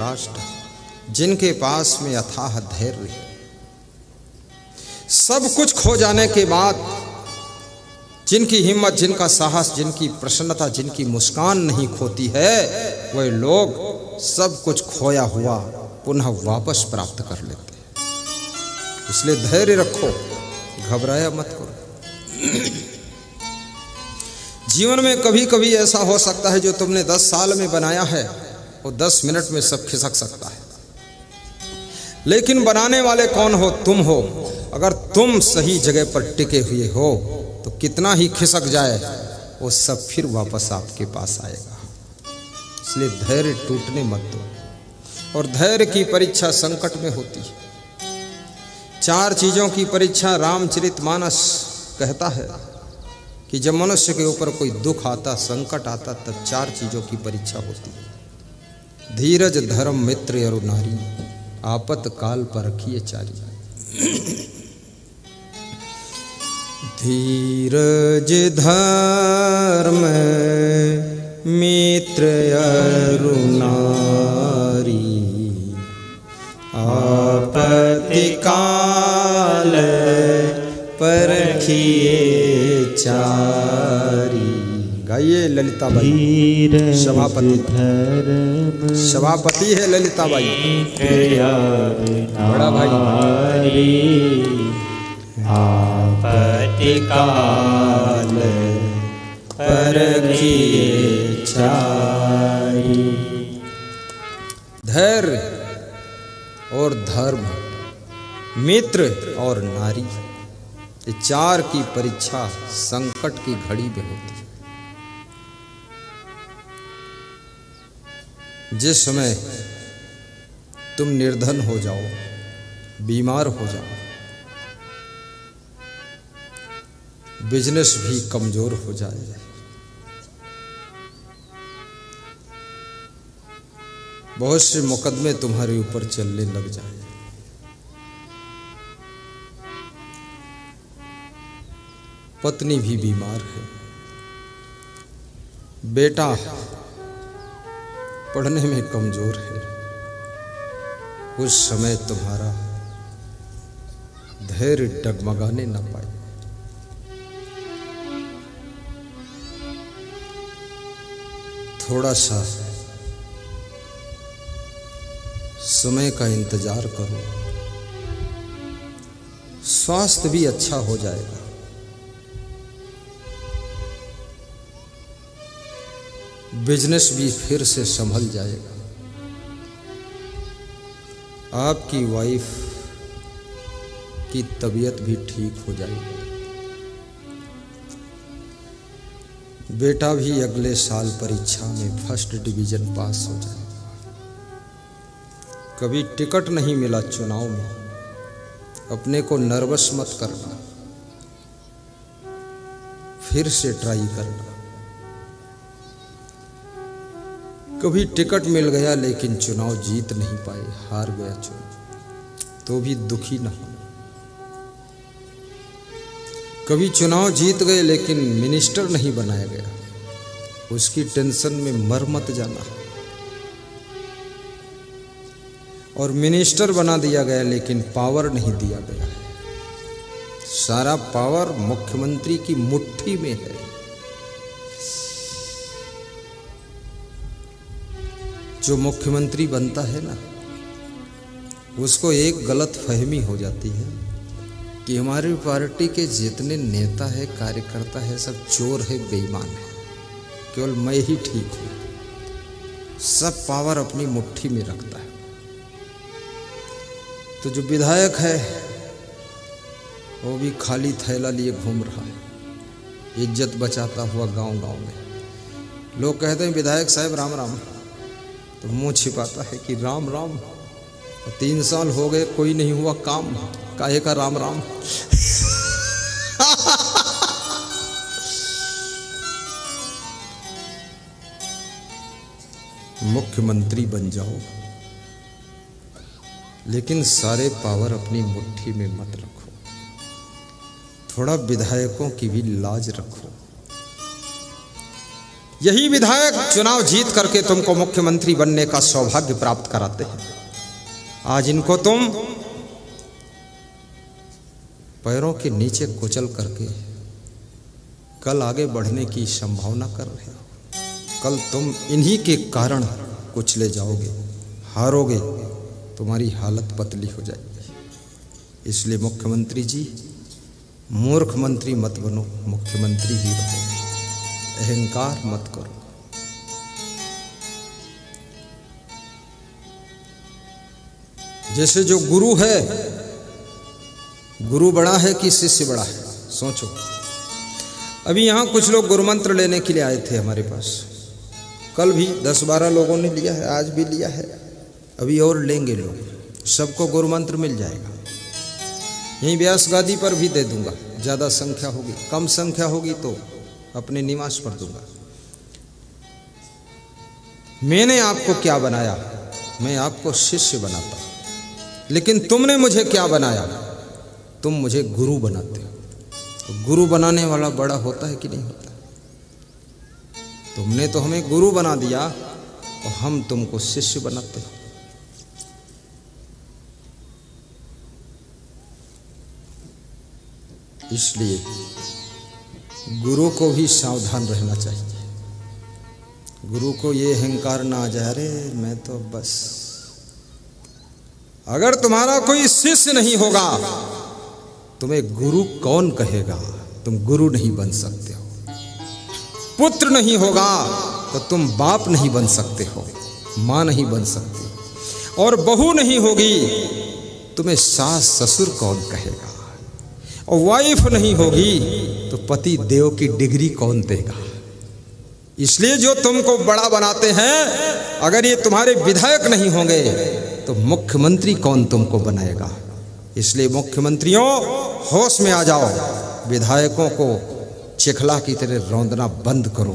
राष्ट्र जिनके पास में अथाह धैर्य है, सब कुछ खो जाने के बाद जिनकी हिम्मत, जिनका साहस, जिनकी प्रसन्नता, जिनकी मुस्कान नहीं खोती है, वे लोग सब कुछ खोया हुआ पुनः वापस प्राप्त कर लेते हैं। इसलिए धैर्य रखो, घबराया मत करो। जीवन में कभी कभी ऐसा हो सकता है जो तुमने 10 साल में बनाया है वो 10 मिनट में सब खिसक सकता है, लेकिन बनाने वाले कौन हो? तुम हो। अगर तुम सही जगह पर टिके हुए हो तो कितना ही खिसक जाए वो सब फिर वापस आपके पास आएगा। इसलिए धैर्य टूटने मत दो। और धैर्य की परीक्षा संकट में होती है। 4 चीजों की परीक्षा रामचरितमानस कहता है कि जब मनुष्य के ऊपर कोई दुख आता, संकट आता, तब 4 चीजों की परीक्षा होती है। धीरज, धर्म, मित्र और नारी, आपत काल पर रखिए चारी। धीरज, धर्म, मित्र और नारी, आपत्ति काल पर रखिए चारी। गाइए ललिता बाई, सभापति है ललिता बाई, बड़ा भाई। आपत्ति काल पर रखिए चारी। धैर्य और धर्म, मित्र और नारी, ये 4 की परीक्षा संकट की घड़ी में होती है। जिस समय तुम निर्धन हो जाओ, बीमार हो जाओ, बिजनेस भी कमजोर हो जाए, बहुत से मुकदमे तुम्हारे ऊपर चलने लग जाए, पत्नी भी बीमार है, बेटा पढ़ने में कमजोर है, उस समय तुम्हारा धैर्य डगमगाने न पाए। थोड़ा सा समय का इंतजार करो, स्वास्थ्य भी अच्छा हो जाएगा। बिजनेस भी फिर से संभल जाएगा। आपकी वाइफ की तबीयत भी ठीक हो जाएगी। बेटा भी अगले साल परीक्षा में फर्स्ट डिवीजन पास हो जाएगा। कभी टिकट नहीं मिला चुनाव में, अपने को नर्वस मत करना, फिर से ट्राई करना। कभी टिकट मिल गया लेकिन चुनाव जीत नहीं पाए, हार गया चुनाव, तो भी दुखी न होना। कभी चुनाव जीत गए लेकिन मिनिस्टर नहीं बनाया गया, उसकी टेंशन में मर मत जाना। और मिनिस्टर बना दिया गया लेकिन पावर नहीं दिया गया है। सारा पावर मुख्यमंत्री की मुट्ठी में है। जो मुख्यमंत्री बनता है ना, उसको एक गलत फहमी हो जाती है कि हमारी पार्टी के जितने नेता है, कार्यकर्ता है, सब चोर है, बेईमान है, केवल मैं ही ठीक हूँ। सब पावर अपनी मुट्ठी में रखता है। तो जो विधायक है वो भी खाली थैला लिए घूम रहा है, इज्जत बचाता हुआ गांव गांव में। लोग कहते हैं विधायक साहब राम राम, तो मुंह छिपाता है कि राम राम। 3 साल हो गए, कोई नहीं हुआ काम, काहे का राम राम। मुख्यमंत्री बन जाओ, लेकिन सारे पावर अपनी मुट्ठी में मत रखो। थोड़ा विधायकों की भी लाज रखो। यही विधायक चुनाव जीत करके तुमको मुख्यमंत्री बनने का सौभाग्य प्राप्त कराते हैं। आज इनको तुम पैरों के नीचे कुचल करके कल आगे बढ़ने की संभावना कर रहे हो। कल तुम इन्हीं के कारण कुचले जाओगे, हारोगे, तुम्हारी हालत पतली हो जाएगी। इसलिए मुख्यमंत्री जी, मूर्ख मंत्री मत बनो, मुख्यमंत्री ही रहो, अहंकार मत करो। जैसे जो गुरु है, गुरु बड़ा है कि शिष्य बड़ा है, सोचो। अभी यहाँ कुछ लोग गुरु मंत्र लेने के लिए आए थे हमारे पास, कल भी 10-12 लोगों ने लिया है, आज भी लिया है, अभी और लेंगे लोग। सबको गुरु मंत्र मिल जाएगा। यहीं व्यास गादी पर भी दे दूंगा, ज़्यादा संख्या होगी, कम संख्या होगी तो अपने निवास पर दूंगा। मैंने आपको क्या बनाया? मैं आपको शिष्य बनाता, लेकिन तुमने मुझे क्या बनाया? तुम मुझे गुरु बनाते हो। तो गुरु बनाने वाला बड़ा होता है कि नहीं होता? तुमने तो हमें गुरु बना दिया और हम तुमको शिष्य बनाते हो। इसलिए गुरु को भी सावधान रहना चाहिए। गुरु को ये अहंकार ना आ जाए, अरे मैं तो बस। अगर तुम्हारा कोई शिष्य नहीं होगा, तुम्हें गुरु कौन कहेगा? तुम गुरु नहीं बन सकते हो। पुत्र नहीं होगा तो तुम बाप नहीं बन सकते हो, मां नहीं बन सकती। और बहू नहीं होगी, तुम्हें सास ससुर कौन कहेगा? और वाइफ नहीं होगी तो पति देव की डिग्री कौन देगा? इसलिए जो तुमको बड़ा बनाते हैं, अगर ये तुम्हारे विधायक नहीं होंगे तो मुख्यमंत्री कौन तुमको बनाएगा? इसलिए मुख्यमंत्रियों, होश में आ जाओ। विधायकों को चिखला की तरह रौंदना बंद करो,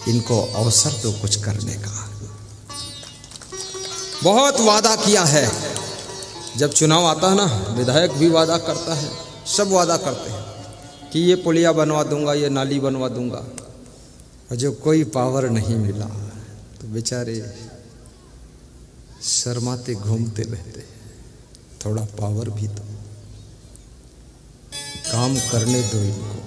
इनको अवसर दो कुछ करने का। बहुत वादा किया है। जब चुनाव आता है ना, विधायक भी वादा करता है, सब वादा करते हैं कि ये पुलिया बनवा दूंगा, ये नाली बनवा दूंगा। और जो कोई पावर नहीं मिला तो बेचारे शर्माते घूमते रहते। थोड़ा पावर भी दो, काम करने दो इनको।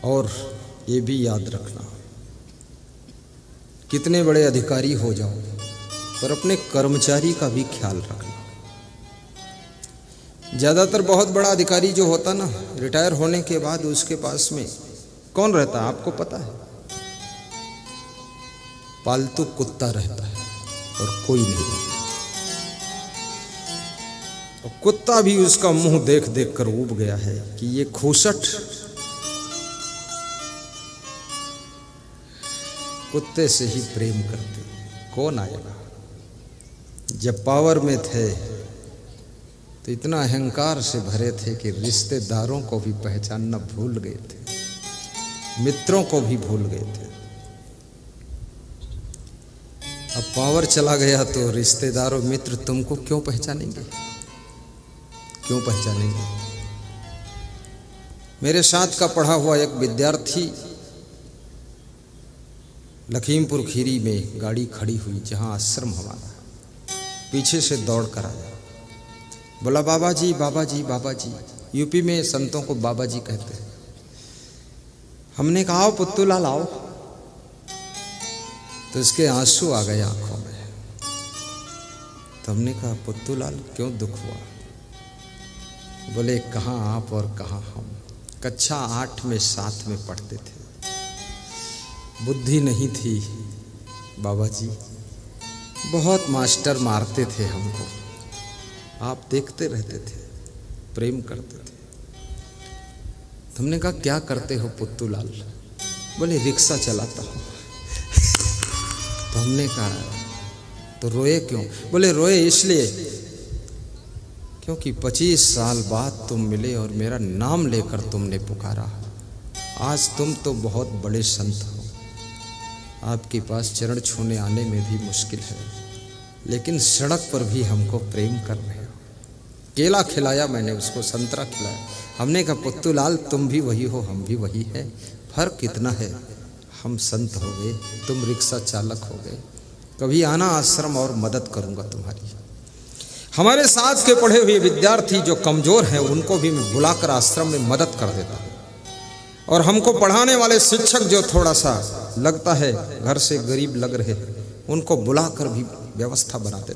और ये भी याद रखना, कितने बड़े अधिकारी हो जाओ पर अपने कर्मचारी का भी ख्याल रखना। ज़्यादातर बहुत बड़ा अधिकारी जो होता ना, रिटायर होने के बाद उसके पास में कौन रहता है आपको पता है? पालतू कुत्ता रहता है और कोई नहीं। और कुत्ता भी उसका मुंह देख देख कर ऊब गया है कि ये खूसट कुत्ते से ही प्रेम करते। कौन आएगा? जब पावर में थे तो इतना अहंकार से भरे थे कि रिश्तेदारों को भी पहचानना भूल गए थे, मित्रों को भी भूल गए थे। अब पावर चला गया तो रिश्तेदार और मित्र तुमको क्यों पहचानेंगे? क्यों पहचानेंगे? मेरे साथ का पढ़ा हुआ एक विद्यार्थी लखीमपुर खीरी में गाड़ी खड़ी हुई, जहां आश्रम हमारा, पीछे से दौड़ कर आया, बोला बाबा जी बाबा जी बाबा जी। यूपी में संतों को बाबा जी कहते हैं। हमने कहा पुत्तू लाल आओ, तो इसके आंसू आ गए आंखों में। तो हमने कहा पुत्तू लाल क्यों दुख हुआ? बोले कहाँ आप और कहाँ हम, कक्षा 8 में साथ में पढ़ते थे, बुद्धि नहीं थी बाबा जी, बहुत मास्टर मारते थे हमको, आप देखते रहते थे, प्रेम करते थे। हमने कहा क्या करते हो पुत्तू लाल? बोले रिक्शा चलाता हूँ। तो हमने कहा तो रोए क्यों? बोले रोए इसलिए क्योंकि 25 साल बाद तुम मिले और मेरा नाम लेकर तुमने पुकारा। आज तुम तो बहुत बड़े संत हो, आपके पास चरण छूने आने में भी मुश्किल है, लेकिन सड़क पर भी हमको प्रेम कर रहे हो। केला खिलाया मैंने उसको, संतरा खिलाया। हमने कहा पुत्तू लाल तुम भी वही हो, हम भी वही है, फर्क कितना है, हम संत हो गए, तुम रिक्शा चालक हो गए। कभी आना आश्रम और मदद करूंगा तुम्हारी। हमारे साथ के पढ़े हुए विद्यार्थी जो कमजोर हैं उनको भी मैं बुलाकर आश्रम में मदद कर देता हूँ। और हमको पढ़ाने वाले शिक्षक जो थोड़ा सा लगता है घर से गरीब लग रहे, उनको बुलाकर भी व्यवस्था बनाते।